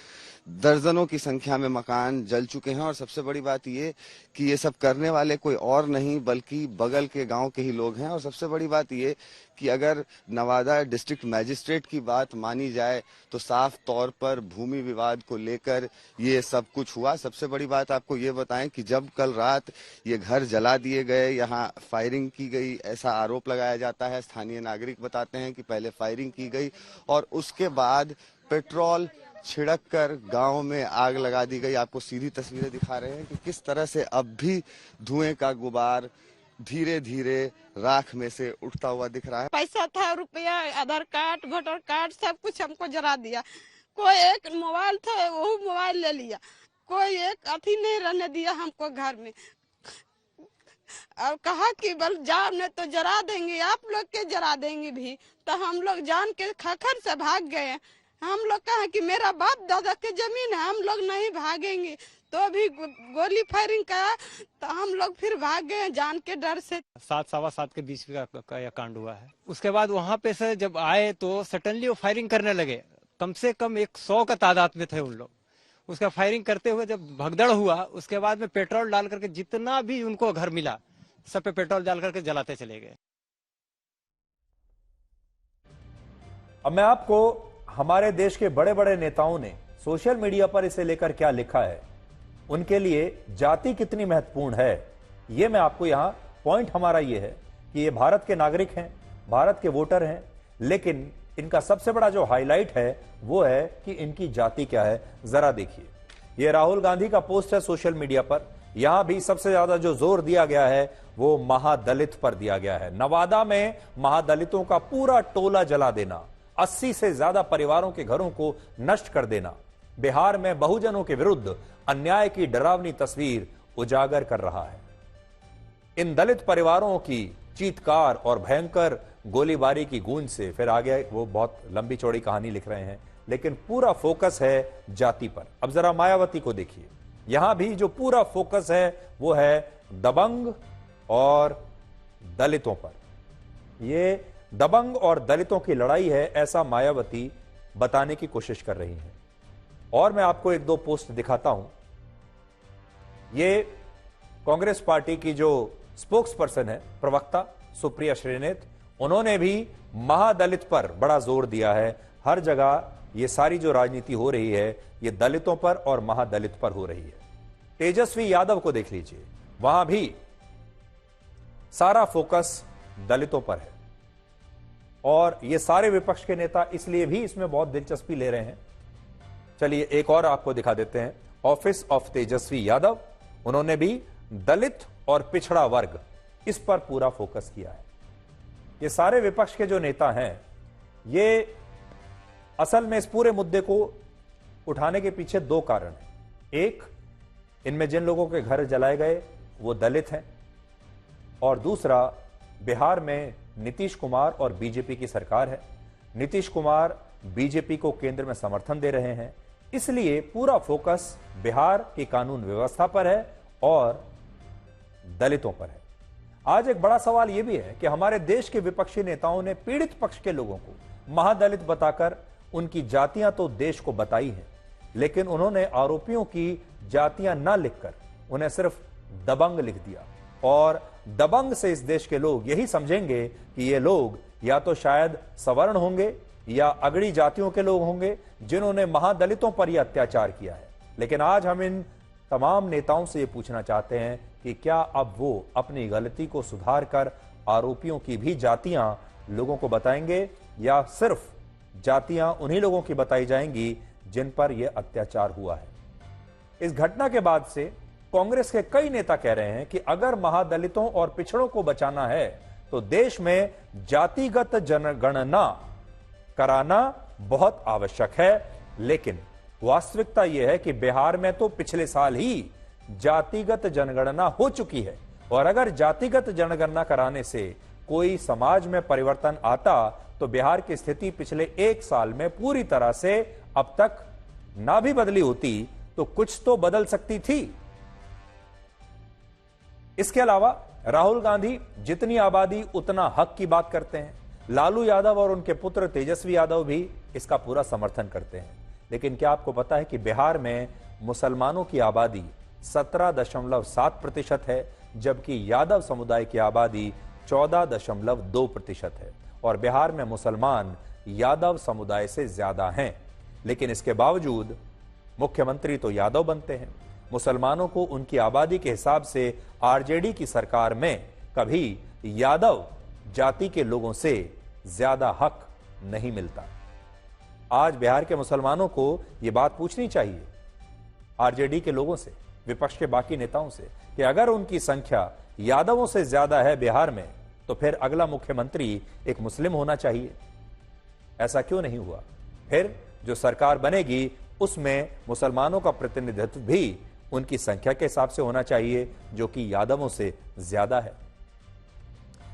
दर्जनों की संख्या में मकान जल चुके हैं। और सबसे बड़ी बात ये कि ये सब करने वाले कोई और नहीं बल्कि बगल के गांव के ही लोग हैं। और सबसे बड़ी बात ये कि अगर नवादा डिस्ट्रिक्ट मैजिस्ट्रेट की बात मानी जाए तो साफ तौर पर भूमि विवाद को लेकर ये सब कुछ हुआ। सबसे बड़ी बात आपको ये बताएं कि जब कल रात ये घर जला दिए गए, यहाँ फायरिंग की गई, ऐसा आरोप लगाया जाता है। स्थानीय नागरिक बताते हैं कि पहले फायरिंग की गई और उसके बाद पेट्रोल छिड़क कर गांव में आग लगा दी गई। आपको सीधी तस्वीरें दिखा रहे हैं कि किस तरह से अब भी धुएं का गुबार धीरे धीरे राख में से उठता हुआ दिख रहा है। पैसा था, रुपया, आधार कार्ड, वोटर कार्ड, सब कुछ हमको जरा दिया। कोई एक मोबाइल था, वो मोबाइल ले लिया। कोई एक अथी नहीं रहने दिया हमको घर में, और कहा कि बल जाओ नहीं तो जरा देंगे, आप लोग के जरा देंगे भी। तो हम लोग जान के खखर से भाग गए। हम लोग कहा कि मेरा बाप दादा के जमीन है, हम लोग नहीं भागेंगे। तो अभी गोली फायरिंग करा तो हम लोग फिर भाग गए जान के डर से। 7 सवा 7 के बीच का यह कांड हुआ है। उसके बाद वहां पे से जब आए तो सडनली वो फायरिंग करने लगे। कम से कम 100 का तादाद में थे उन लोग। उसका फायरिंग करते हुए जब भगदड़ हुआ, उसके बाद में पेट्रोल डाल करके जितना भी उनको घर मिला सब पे पेट्रोल डाल करके जलाते चले गए। अब मैं आपको हमारे देश के बड़े बड़े नेताओं ने सोशल मीडिया पर इसे लेकर क्या लिखा है, उनके लिए जाति कितनी महत्वपूर्ण है, यह मैं आपको यहां पॉइंट हमारा यह है कि ये भारत के नागरिक हैं, भारत के वोटर हैं, लेकिन इनका सबसे बड़ा जो हाईलाइट है वो है कि इनकी जाति क्या है। जरा देखिए, यह राहुल गांधी का पोस्ट है सोशल मीडिया पर। यहां भी सबसे ज्यादा जो जोर दिया गया है वो महादलित पर दिया गया है। नवादा में महादलितों का पूरा टोला जला देना, 80 से ज्यादा परिवारों के घरों को नष्ट कर देना, बिहार में बहुजनों के विरुद्ध अन्याय की डरावनी तस्वीर उजागर कर रहा है। इन दलित परिवारों की चीत्कार और भयंकर गोलीबारी की गूंज से फिर आगे वो बहुत लंबी चौड़ी कहानी लिख रहे हैं, लेकिन पूरा फोकस है जाति पर। अब जरा मायावती को देखिए, यहां भी जो पूरा फोकस है वो है दबंग और दलितों पर। ये दबंग और दलितों की लड़ाई है, ऐसा मायावती बताने की कोशिश कर रही हैं। और मैं आपको 1-2 पोस्ट दिखाता हूं। ये कांग्रेस पार्टी की जो स्पोक्स पर्सन है, प्रवक्ता सुप्रिया श्रीनेत, उन्होंने भी महादलित पर बड़ा जोर दिया है। हर जगह ये सारी जो राजनीति हो रही है ये दलितों पर और महादलित पर हो रही है। तेजस्वी यादव को देख लीजिए, वहां भी सारा फोकस दलितों पर है। और ये सारे विपक्ष के नेता इसलिए भी इसमें बहुत दिलचस्पी ले रहे हैं। चलिए एक और आपको दिखा देते हैं, ऑफिस ऑफ तेजस्वी यादव, उन्होंने भी दलित और पिछड़ा वर्ग, इस पर पूरा फोकस किया है। ये सारे विपक्ष के जो नेता हैं ये असल में इस पूरे मुद्दे को उठाने के पीछे 2 कारण हैं। एक, इनमें जिन लोगों के घर जलाए गए वो दलित हैं, और दूसरा, बिहार में नीतीश कुमार और बीजेपी की सरकार है। नीतीश कुमार बीजेपी को केंद्र में समर्थन दे रहे हैं, इसलिए पूरा फोकस बिहार की कानून व्यवस्था पर है और दलितों पर है। आज एक बड़ा सवाल यह भी है कि हमारे देश के विपक्षी नेताओं ने पीड़ित पक्ष के लोगों को महादलित बताकर उनकी जातियां तो देश को बताई हैं, लेकिन उन्होंने आरोपियों की जातियां न लिखकर उन्हें सिर्फ दबंग लिख दिया। और दबंग से इस देश के लोग यही समझेंगे कि ये लोग या तो शायद सवर्ण होंगे या अगड़ी जातियों के लोग होंगे जिन्होंने महादलितों पर यह अत्याचार किया है। लेकिन आज हम इन तमाम नेताओं से ये पूछना चाहते हैं कि क्या अब वो अपनी गलती को सुधार कर आरोपियों की भी जातियां लोगों को बताएंगे या सिर्फ जातियां उन्हीं लोगों की बताई जाएंगी जिन पर यह अत्याचार हुआ है? इस घटना के बाद से कांग्रेस के कई नेता कह रहे हैं कि अगर महादलितों और पिछड़ों को बचाना है तो देश में जातिगत जनगणना कराना बहुत आवश्यक है। लेकिन वास्तविकता यह है कि बिहार में तो पिछले साल ही जातिगत जनगणना हो चुकी है, और अगर जातिगत जनगणना कराने से कोई समाज में परिवर्तन आता तो बिहार की स्थिति पिछले 1 साल में पूरी तरह से अब तक ना भी बदली होती तो कुछ तो बदल सकती थी। इसके अलावा राहुल गांधी जितनी आबादी उतना हक की बात करते हैं। लालू यादव और उनके पुत्र तेजस्वी यादव भी इसका पूरा समर्थन करते हैं। लेकिन क्या आपको पता है कि बिहार में मुसलमानों की आबादी 17.7% है, जबकि यादव समुदाय की आबादी 14.2% है, और बिहार में मुसलमान यादव समुदाय से ज्यादा हैं। लेकिन इसके बावजूद मुख्यमंत्री तो यादव बनते हैं। मुसलमानों को उनकी आबादी के हिसाब से आरजेडी की सरकार में कभी यादव जाति के लोगों से ज्यादा हक नहीं मिलता। आज बिहार के मुसलमानों को यह बात पूछनी चाहिए आरजेडी के लोगों से, विपक्ष के बाकी नेताओं से, कि अगर उनकी संख्या यादवों से ज्यादा है बिहार में तो फिर अगला मुख्यमंत्री एक मुस्लिम होना चाहिए। ऐसा क्यों नहीं हुआ? फिर जो सरकार बनेगी उसमें मुसलमानों का प्रतिनिधित्व भी उनकी संख्या के हिसाब से होना चाहिए, जो कि यादवों से ज्यादा है।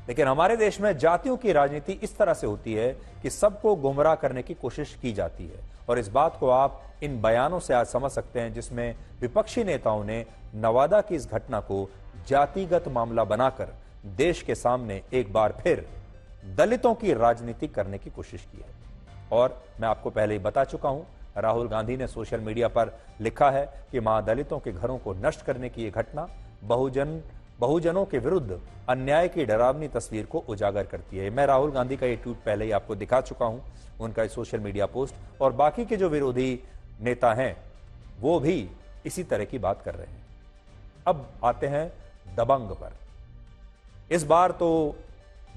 लेकिन हमारे देश में जातियों की राजनीति इस तरह से होती है कि सबको गुमराह करने की कोशिश की जाती है, और इस बात को आप इन बयानों से आज समझ सकते हैं जिसमें विपक्षी नेताओं ने नवादा की इस घटना को जातिगत मामला बनाकर देश के सामने एक बार फिर दलितों की राजनीति करने की कोशिश की है। और मैं आपको पहले ही बता चुका हूं, राहुल गांधी ने सोशल मीडिया पर लिखा है कि महादलितों के घरों को नष्ट करने की यह घटना बहुजनों के विरुद्ध अन्याय की डरावनी तस्वीर को उजागर करती है। मैं राहुल गांधी का ये ट्वीट पहले ही आपको दिखा चुका हूं, उनका सोशल मीडिया पोस्ट, और बाकी के जो विरोधी नेता हैं वो भी इसी तरह की बात कर रहे हैं। अब आते हैं दबंग पर। इस बार तो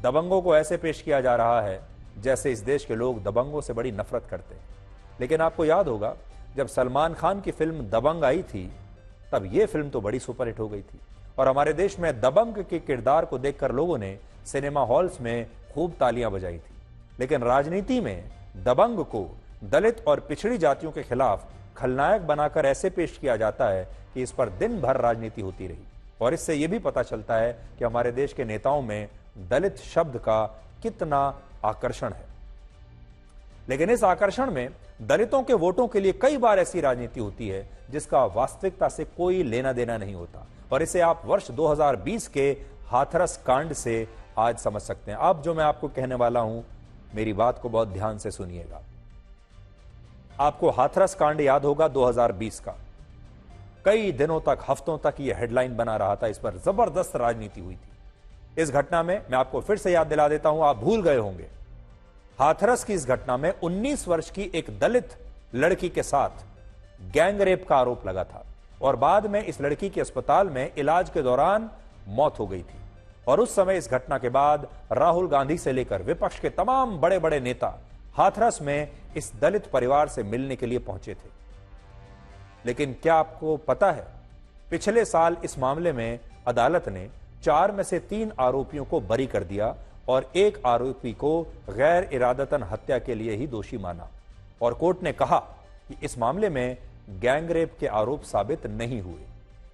दबंगों को ऐसे पेश किया जा रहा है जैसे इस देश के लोग दबंगों से बड़ी नफरत करते हैं। लेकिन आपको याद होगा जब सलमान खान की फिल्म दबंग आई थी तब यह फिल्म तो बड़ी सुपरहिट हो गई थी, और हमारे देश में दबंग के किरदार को देखकर लोगों ने सिनेमा हॉल्स में खूब तालियां बजाई थी। लेकिन राजनीति में दबंग को दलित और पिछड़ी जातियों के खिलाफ खलनायक बनाकर ऐसे पेश किया जाता है कि इस पर दिन भर राजनीति होती रही, और इससे यह भी पता चलता है कि हमारे देश के नेताओं में दलित शब्द का कितना आकर्षण है। लेकिन इस आकर्षण में दलितों के वोटों के लिए कई बार ऐसी राजनीति होती है जिसका वास्तविकता से कोई लेना देना नहीं होता, और इसे आप वर्ष 2020 के हाथरस कांड से आज समझ सकते हैं। अब जो मैं आपको कहने वाला हूं, मेरी बात को बहुत ध्यान से सुनिएगा। आपको हाथरस कांड याद होगा 2020 का। कई दिनों तक, हफ्तों तक यह हेडलाइन बना रहा था, इस पर जबरदस्त राजनीति हुई थी। इस घटना में मैं आपको फिर से याद दिला देता हूं, आप भूल गए होंगे। हाथरस की इस घटना में 19 वर्ष की एक दलित लड़की के साथ गैंग रेप का आरोप लगा था, और बाद में इस लड़की के अस्पताल में इलाज के दौरान मौत हो गई थी। और उस समय इस घटना के बाद राहुल गांधी से लेकर विपक्ष के तमाम बड़े बड़े नेता हाथरस में इस दलित परिवार से मिलने के लिए पहुंचे थे। लेकिन क्या आपको पता है, पिछले साल इस मामले में अदालत ने 4 में से 3 आरोपियों को बरी कर दिया और एक आरोपी को गैर इरादतन हत्या के लिए ही दोषी माना, और कोर्ट ने कहा कि इस मामले में गैंग रेप के आरोप साबित नहीं हुए।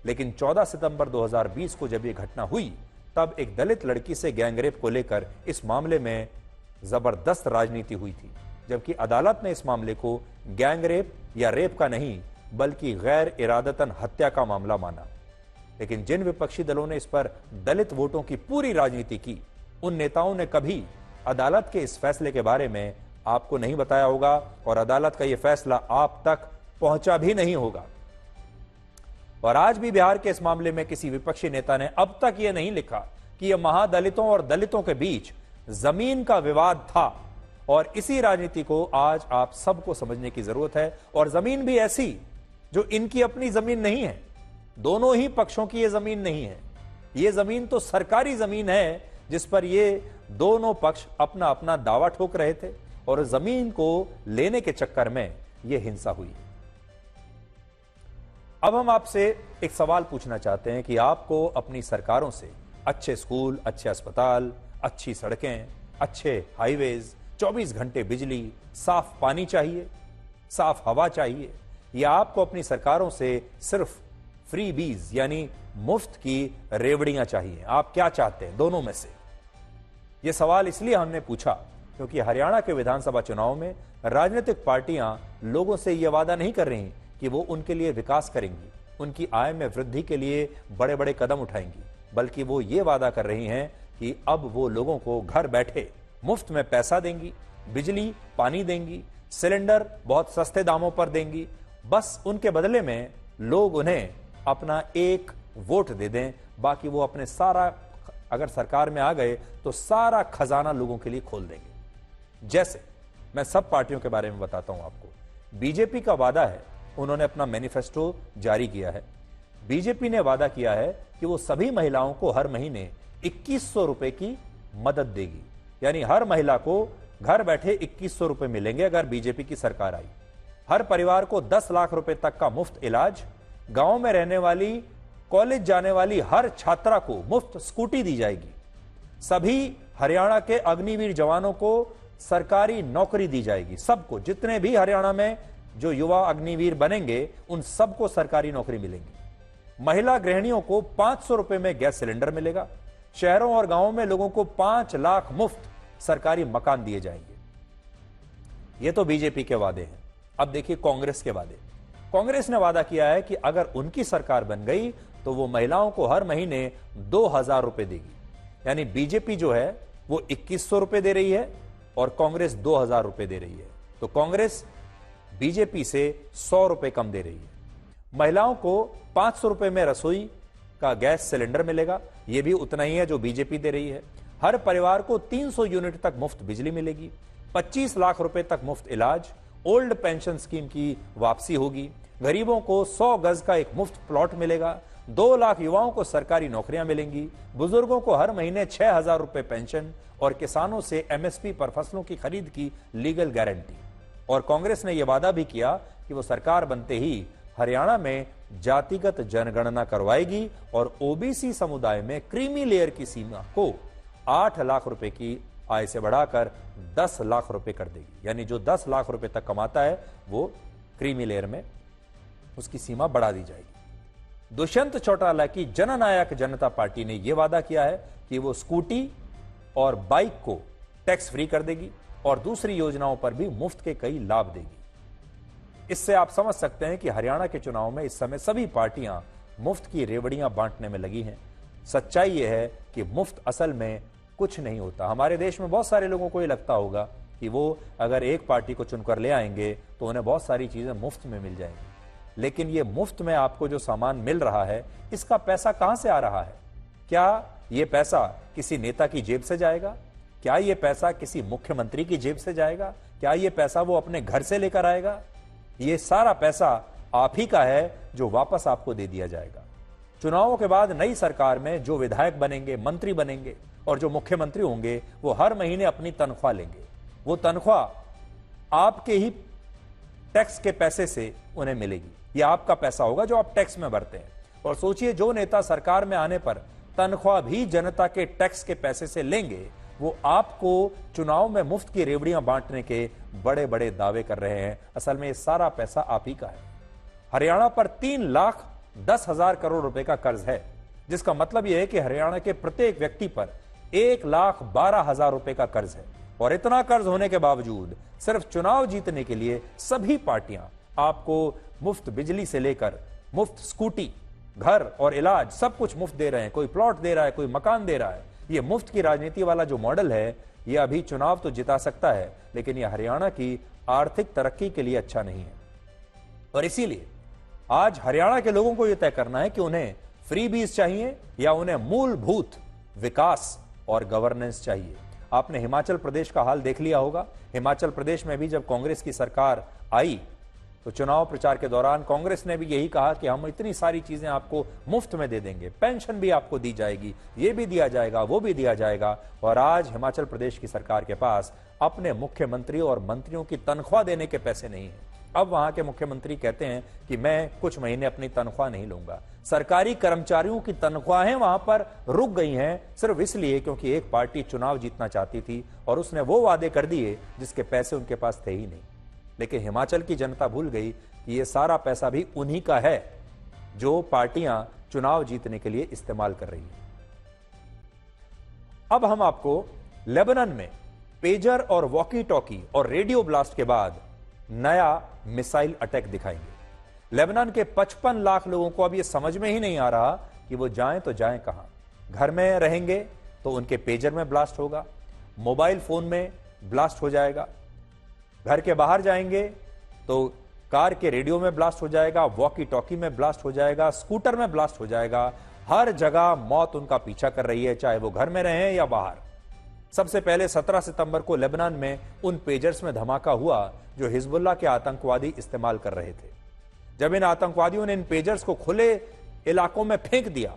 लेकिन 14 सितंबर 2020 को जब यह घटना हुई तब एक दलित लड़की से गैंग रेप को लेकर इस मामले में जबरदस्त राजनीति हुई थी, जबकि अदालत ने इस मामले को गैंग रेप या रेप का नहीं बल्कि गैर इरादतन हत्या का मामला माना। लेकिन जिन विपक्षी दलों ने इस पर दलित वोटों की पूरी राजनीति की, उन नेताओं ने कभी अदालत के इस फैसले के बारे में आपको नहीं बताया होगा, और अदालत का यह फैसला आप तक पहुंचा भी नहीं होगा। और आज भी बिहार के इस मामले में किसी विपक्षी नेता ने अब तक यह नहीं लिखा कि यह महादलितों और दलितों के बीच जमीन का विवाद था, और इसी राजनीति को आज आप सबको समझने की जरूरत है। और जमीन भी ऐसी जो इनकी अपनी जमीन नहीं है, दोनों ही पक्षों की यह जमीन नहीं है। यह जमीन तो सरकारी जमीन है जिस पर ये दोनों पक्ष अपना अपना दावा ठोक रहे थे और जमीन को लेने के चक्कर में यह हिंसा हुई। अब हम आपसे एक सवाल पूछना चाहते हैं कि आपको अपनी सरकारों से अच्छे स्कूल, अच्छे अस्पताल, अच्छी सड़कें, अच्छे हाईवेज, 24 घंटे बिजली, साफ पानी चाहिए, साफ हवा चाहिए, या आपको अपनी सरकारों से सिर्फ फ्री बीज यानी मुफ्त की रेवड़ियां चाहिए? आप क्या चाहते हैं दोनों में से? यह सवाल इसलिए हमने पूछा क्योंकि हरियाणा के विधानसभा चुनाव में राजनीतिक पार्टियां लोगों से यह वादा नहीं कर रही कि वो उनके लिए विकास करेंगी, उनकी आय में वृद्धि के लिए बड़े बड़े कदम उठाएंगी, बल्कि वो ये वादा कर रही हैं कि अब वो लोगों को घर बैठे मुफ्त में पैसा देंगी, बिजली पानी देंगी, सिलेंडर बहुत सस्ते दामों पर देंगी, बस उनके बदले में लोग उन्हें अपना एक वोट दे दें, बाकी वो अपने सारा, अगर सरकार में आ गए तो सारा खजाना लोगों के लिए खोल देंगे। जैसे मैं सब पार्टियों के बारे में बताता हूं आपको। बीजेपी का वादा है, उन्होंने अपना मैनिफेस्टो जारी किया है। बीजेपी ने वादा किया है कि वो सभी महिलाओं को हर महीने 2100 रुपए की मदद देगी, यानी हर महिला को घर बैठे 2100 रुपए मिलेंगे अगर बीजेपी की सरकार आई। हर परिवार को 10 लाख रुपए तक का मुफ्त इलाज, गांव में रहने वाली, कॉलेज जाने वाली हर छात्रा को मुफ्त स्कूटी दी जाएगी, सभी हरियाणा के अग्निवीर जवानों को सरकारी नौकरी दी जाएगी, सबको, जितने भी हरियाणा में जो युवा अग्निवीर बनेंगे उन सबको सरकारी नौकरी मिलेंगी। महिला गृहिणियों को 500 रुपए में गैस सिलेंडर मिलेगा। शहरों और गांवों में लोगों को 5 लाख मुफ्त सरकारी मकान दिए जाएंगे। ये तो बीजेपी के वादे हैं। अब देखिए कांग्रेस के वादे। कांग्रेस ने वादा किया है कि अगर उनकी सरकार बन गई तो वो महिलाओं को हर महीने 2000 रुपए देगी, यानी बीजेपी जो है वो 2100 रुपए दे रही है और कांग्रेस 2000 रुपए दे रही है, तो कांग्रेस बीजेपी से 100 रुपए कम दे रही है। महिलाओं को 500 रुपए में रसोई का गैस सिलेंडर मिलेगा, यह भी उतना ही है जो बीजेपी दे रही है। हर परिवार को 300 यूनिट तक मुफ्त बिजली मिलेगी, 25 लाख रुपए तक मुफ्त इलाज, ओल्ड पेंशन स्कीम की वापसी होगी, गरीबों को 100 गज का एक मुफ्त प्लॉट मिलेगा, 2 लाख युवाओं को सरकारी नौकरियां मिलेंगी, बुजुर्गों को हर महीने 6000 रुपए पेंशन और किसानों से एमएसपी पर फसलों की खरीद की लीगल गारंटी। और कांग्रेस ने यह वादा भी किया कि वो सरकार बनते ही हरियाणा में जातिगत जनगणना करवाएगी और ओबीसी समुदाय में क्रीमी लेयर की सीमा को 8 लाख रुपए की आय से बढ़ाकर 10 लाख रुपए कर देगी, यानी जो 10 लाख रुपए तक कमाता है वो क्रीमी लेयर में उसकी सीमा बढ़ा दी जाएगी। दुष्यंत चौटाला की जननायक जनता पार्टी ने यह वादा किया है कि वो स्कूटी और बाइक को टैक्स फ्री कर देगी और दूसरी योजनाओं पर भी मुफ्त के कई लाभ देगी। इससे आप समझ सकते हैं कि हरियाणा के चुनाव में इस समय सभी पार्टियां मुफ्त की रेवड़ियां बांटने में लगी हैं। सच्चाई यह है कि मुफ्त असल में कुछ नहीं होता। हमारे देश में बहुत सारे लोगों को यह लगता होगा कि वो अगर एक पार्टी को चुनकर ले आएंगे तो उन्हें बहुत सारी चीजें मुफ्त में मिल जाएंगी, लेकिन ये मुफ्त में आपको जो सामान मिल रहा है इसका पैसा कहां से आ रहा है? क्या यह पैसा किसी नेता की जेब से जाएगा? क्या यह पैसा किसी मुख्यमंत्री की जेब से जाएगा? क्या यह पैसा वो अपने घर से लेकर आएगा? ये सारा पैसा आप ही का है जो वापस आपको दे दिया जाएगा। चुनावों के बाद नई सरकार में जो विधायक बनेंगे, मंत्री बनेंगे और जो मुख्यमंत्री होंगे वो हर महीने अपनी तनख्वाह लेंगे। वो तनख्वाह आपके ही टैक्स के पैसे से उन्हें मिलेगी। ये आपका पैसा होगा जो आप टैक्स में भरते हैं। और सोचिए, जो नेता सरकार में आने पर तनख्वाह भी जनता के टैक्स के पैसे से लेंगे, वो आपको चुनाव में मुफ्त की रेवड़ियां बांटने के बड़े बड़े दावे कर रहे हैं। असल में ये सारा पैसा आप ही का है। हरियाणा पर 3,10,000 करोड़ रुपए का कर्ज है, जिसका मतलब यह है कि हरियाणा के प्रत्येक व्यक्ति पर 1,12,000 रुपए का कर्ज है। और इतना कर्ज होने के बावजूद सिर्फ चुनाव जीतने के लिए सभी पार्टियां आपको मुफ्त बिजली से लेकर मुफ्त स्कूटी, घर और इलाज सब कुछ मुफ्त दे रहे हैं। कोई प्लॉट दे रहा है, कोई मकान दे रहा है। ये मुफ्त की राजनीति वाला जो मॉडल है, ये अभी चुनाव तो जिता सकता है, लेकिन यह हरियाणा की आर्थिक तरक्की के लिए अच्छा नहीं है। और इसीलिए आज हरियाणा के लोगों को यह तय करना है कि उन्हें फ्रीबीज चाहिए या उन्हें मूलभूत विकास और गवर्नेंस चाहिए। आपने हिमाचल प्रदेश का हाल देख लिया होगा। हिमाचल प्रदेश में भी जब कांग्रेस की सरकार आई तो चुनाव प्रचार के दौरान कांग्रेस ने भी यही कहा कि हम इतनी सारी चीजें आपको मुफ्त में दे देंगे, पेंशन भी आपको दी जाएगी, ये भी दिया जाएगा, वो भी दिया जाएगा। और आज हिमाचल प्रदेश की सरकार के पास अपने मुख्यमंत्री और मंत्रियों की तनख्वाह देने के पैसे नहीं है। अब वहां के मुख्यमंत्री कहते हैं कि मैं कुछ महीने अपनी तनख्वाह नहीं लूंगा। सरकारी कर्मचारियों की तनख्वाहें वहां पर रुक गई हैं सिर्फ इसलिए क्योंकि एक पार्टी चुनाव जीतना चाहती थी और उसने वो वादे कर दिए जिसके पैसे उनके पास थे ही नहीं। लेकिन हिमाचल की जनता भूल गई कि ये सारा पैसा भी उन्हीं का है जो पार्टियां चुनाव जीतने के लिए इस्तेमाल कर रही है। अब हम आपको लेबनान में पेजर और वॉकी टॉकी और रेडियो ब्लास्ट के बाद नया मिसाइल अटैक दिखाएंगे। लेबनान के 55 लाख लोगों को अब यह समझ में ही नहीं आ रहा कि वो जाएं तो जाएं कहां। घर में रहेंगे तो उनके पेजर में ब्लास्ट होगा, मोबाइल फोन में ब्लास्ट हो जाएगा, घर के बाहर जाएंगे तो कार के रेडियो में ब्लास्ट हो जाएगा, वॉकी टॉकी में ब्लास्ट हो जाएगा, स्कूटर में ब्लास्ट हो जाएगा। हर जगह मौत उनका पीछा कर रही है, चाहे वो घर में रहें या बाहर। सबसे पहले 17 सितंबर को लेबनान में उन पेजर्स में धमाका हुआ जो हिजबुल्लाह के आतंकवादी इस्तेमाल कर रहे थे। जब इन आतंकवादियों ने इन पेजर्स को खुले इलाकों में फेंक दिया,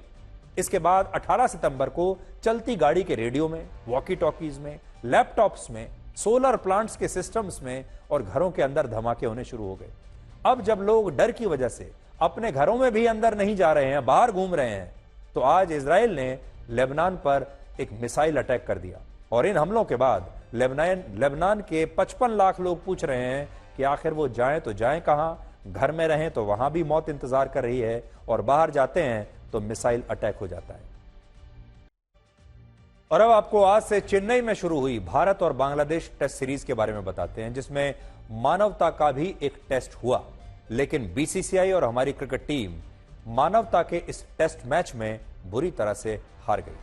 इसके बाद 18 सितंबर को चलती गाड़ी के रेडियो में, वॉकी टॉकीज में, लैपटॉप्स में, सोलर प्लांट्स के सिस्टम्स में और घरों के अंदर धमाके होने शुरू हो गए। अब जब लोग डर की वजह से अपने घरों में भी अंदर नहीं जा रहे हैं, बाहर घूम रहे हैं, तो आज इजराइल ने लेबनान पर एक मिसाइल अटैक कर दिया। और इन हमलों के बाद लेबनान के 55 लाख लोग पूछ रहे हैं कि आखिर वो जाएं तो जाएं कहां। घर में रहें तो वहां भी मौत इंतजार कर रही है और बाहर जाते हैं तो मिसाइल अटैक हो जाता है। और अब आपको आज से चेन्नई में शुरू हुई भारत और बांग्लादेश टेस्ट सीरीज के बारे में बताते हैं, जिसमें मानवता का भी एक टेस्ट हुआ। लेकिन बीसीसीआई और हमारी क्रिकेट टीम मानवता के इस टेस्ट मैच में बुरी तरह से हार गई।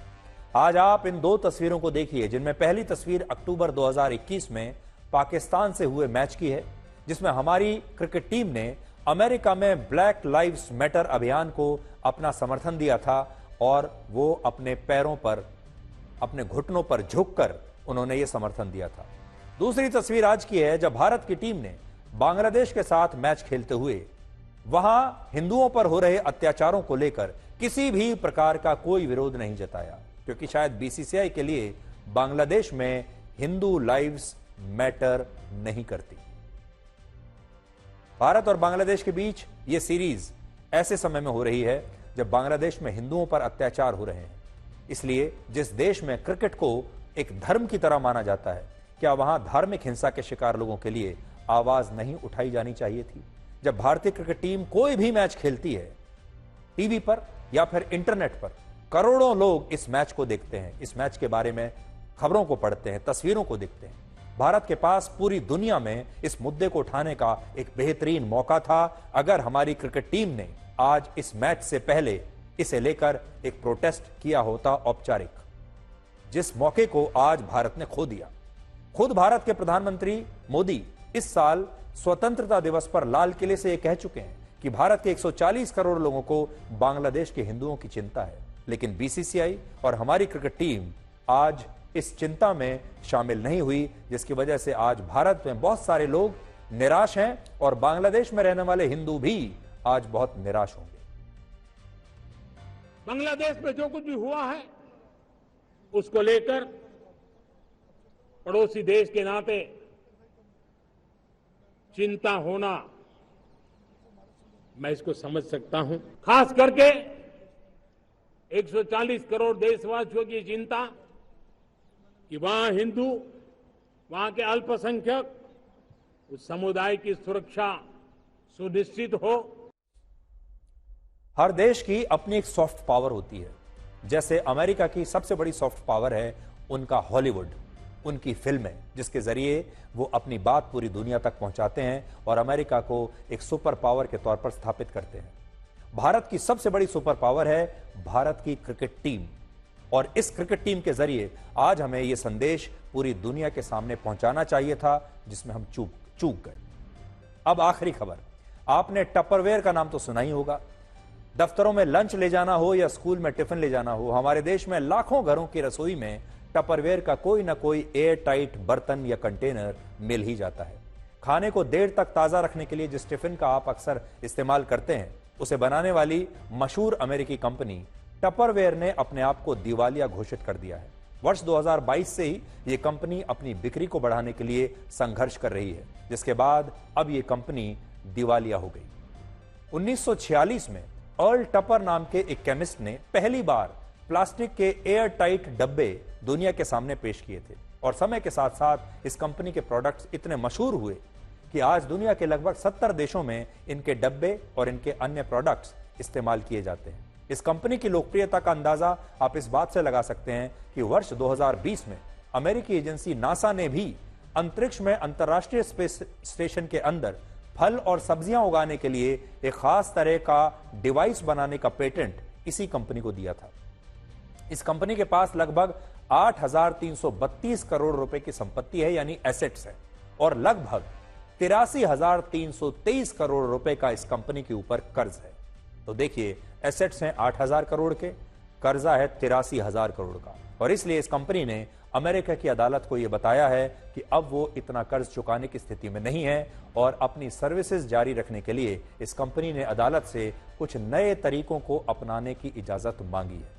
आज आप इन दो तस्वीरों को देखिए, जिनमें पहली तस्वीर अक्टूबर 2021 में पाकिस्तान से हुए मैच की है, जिसमें हमारी क्रिकेट टीम ने अमेरिका में ब्लैक लाइव्स मैटर अभियान को अपना समर्थन दिया था और वो अपने पैरों पर, अपने घुटनों पर झुककर उन्होंने ये समर्थन दिया था। दूसरी तस्वीर आज की है जब भारत की टीम ने बांग्लादेश के साथ मैच खेलते हुए वहां हिंदुओं पर हो रहे अत्याचारों को लेकर किसी भी प्रकार का कोई विरोध नहीं जताया, क्योंकि शायद बीसीसीआई के लिए बांग्लादेश में हिंदू लाइव्स मैटर नहीं करती। भारत और बांग्लादेश के बीच यह सीरीज ऐसे समय में हो रही है जब बांग्लादेश में हिंदुओं पर अत्याचार हो रहे हैं। इसलिए जिस देश में क्रिकेट को एक धर्म की तरह माना जाता है, क्या वहां धार्मिक हिंसा के शिकार लोगों के लिए आवाज नहीं उठाई जानी चाहिए थी? जब भारतीय क्रिकेट टीम कोई भी मैच खेलती है, टीवी पर या फिर इंटरनेट पर करोड़ों लोग इस मैच को देखते हैं, इस मैच के बारे में खबरों को पढ़ते हैं, तस्वीरों को देखते हैं। भारत के पास पूरी दुनिया में इस मुद्दे को उठाने का एक बेहतरीन मौका था अगर हमारी क्रिकेट टीम ने आज इस मैच से पहले इसे लेकर एक प्रोटेस्ट किया होता औपचारिक, जिस मौके को आज भारत ने खो दिया। खुद भारत के प्रधानमंत्री मोदी इस साल स्वतंत्रता दिवस पर लाल किले से यह कह चुके हैं कि भारत के 140 करोड़ लोगों को बांग्लादेश के हिंदुओं की चिंता है। लेकिन बीसीसीआई और हमारी क्रिकेट टीम आज इस चिंता में शामिल नहीं हुई, जिसकी वजह से आज भारत में बहुत सारे लोग निराश हैं और बांग्लादेश में रहने वाले हिंदू भी आज बहुत निराश होंगे। बांग्लादेश में जो कुछ भी हुआ है उसको लेकर पड़ोसी देश के नाते चिंता होना, मैं इसको समझ सकता हूं। खास करके 140 करोड़ देशवासियों की चिंता कि वहां हिंदू, वहां के अल्पसंख्यक, उस समुदाय की सुरक्षा सुनिश्चित हो। हर देश की अपनी एक सॉफ्ट पावर होती है। जैसे अमेरिका की सबसे बड़ी सॉफ्ट पावर है उनका हॉलीवुड, उनकी फिल्में, जिसके जरिए वो अपनी बात पूरी दुनिया तक पहुंचाते हैं और अमेरिका को एक सुपर पावर के तौर पर स्थापित करते हैं। भारत की सबसे बड़ी सुपर पावर है भारत की क्रिकेट टीम, और इस क्रिकेट टीम के जरिए आज हमें यह संदेश पूरी दुनिया के सामने पहुंचाना चाहिए था, जिसमें हम चूक गए। अब आखिरी खबर, आपने टपरवेयर का नाम तो सुना ही होगा। दफ्तरों में लंच ले जाना हो या स्कूल में टिफिन ले जाना हो, हमारे देश में लाखों घरों की रसोई में टपरवेयर का कोई ना कोई एयर टाइट बर्तन या कंटेनर मिल ही जाता है। खाने को देर तक ताजा रखने के लिए जिस टिफिन का आप अक्सर इस्तेमाल करते हैं, उसे बनाने वाली मशहूर अमेरिकी कंपनी टपरवेयर ने अपने आप को दिवालिया घोषित कर दिया है। वर्ष 2022 से ही यह कंपनी अपनी बिक्री को बढ़ाने के लिए संघर्ष कर रही है, जिसके बाद अब यह कंपनी दिवालिया हो गई। 1946 में अर्ल टपर नाम के एक केमिस्ट ने पहली बार प्लास्टिक के एयर टाइट डब्बे दुनिया के सामने पेश किए थे और समय के साथ साथ इस कंपनी के प्रोडक्ट्स इतने मशहूर हुए कि आज दुनिया के लगभग 70 देशों में इनके डब्बे और इनके अन्य प्रोडक्ट्स इस्तेमाल किए जाते हैं। इस कंपनी की लोकप्रियता का अंदाजा आप इस बात से लगा सकते हैं कि वर्ष 2020 में अमेरिकी एजेंसी नासा ने भी अंतरिक्ष में अंतर्राष्ट्रीय स्पेस स्टेशन के अंदर फल और सब्जियां उगाने के लिए एक खास तरह का डिवाइस बनाने का पेटेंट इसी कंपनी को दिया था। इस कंपनी के पास लगभग 8,332 करोड़ रुपए की संपत्ति है, यानी एसेट्स है, और लगभग 83,323 करोड़ रुपए का इस कंपनी के ऊपर कर्ज है। तो देखिए, एसेट्स हैं 8,000 करोड़ के, कर्जा है 83,000 करोड़ का, और इसलिए इस कंपनी ने अमेरिका की अदालत को यह बताया है कि अब वो इतना कर्ज चुकाने की स्थिति में नहीं है और अपनी सर्विसेज जारी रखने के लिए इस कंपनी ने अदालत से कुछ नए तरीकों को अपनाने की इजाजत मांगी है।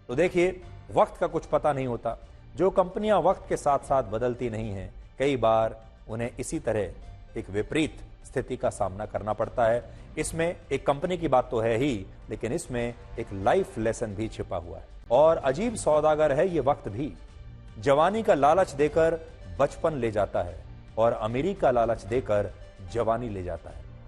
तो देखिए, वक्त का कुछ पता नहीं होता। जो कंपनियां वक्त के साथ साथ बदलती नहीं हैं, कई बार उन्हें इसी तरह एक विपरीत स्थिति का सामना करना पड़ता है। इसमें एक कंपनी की बात तो है ही, लेकिन इसमें एक लाइफ लेसन भी छिपा हुआ है। और अजीब सौदागर है ये वक्त भी। जवानी का लालच देकर बचपन ले जाता है और अमीरी का लालच देकर जवानी ले जाता है।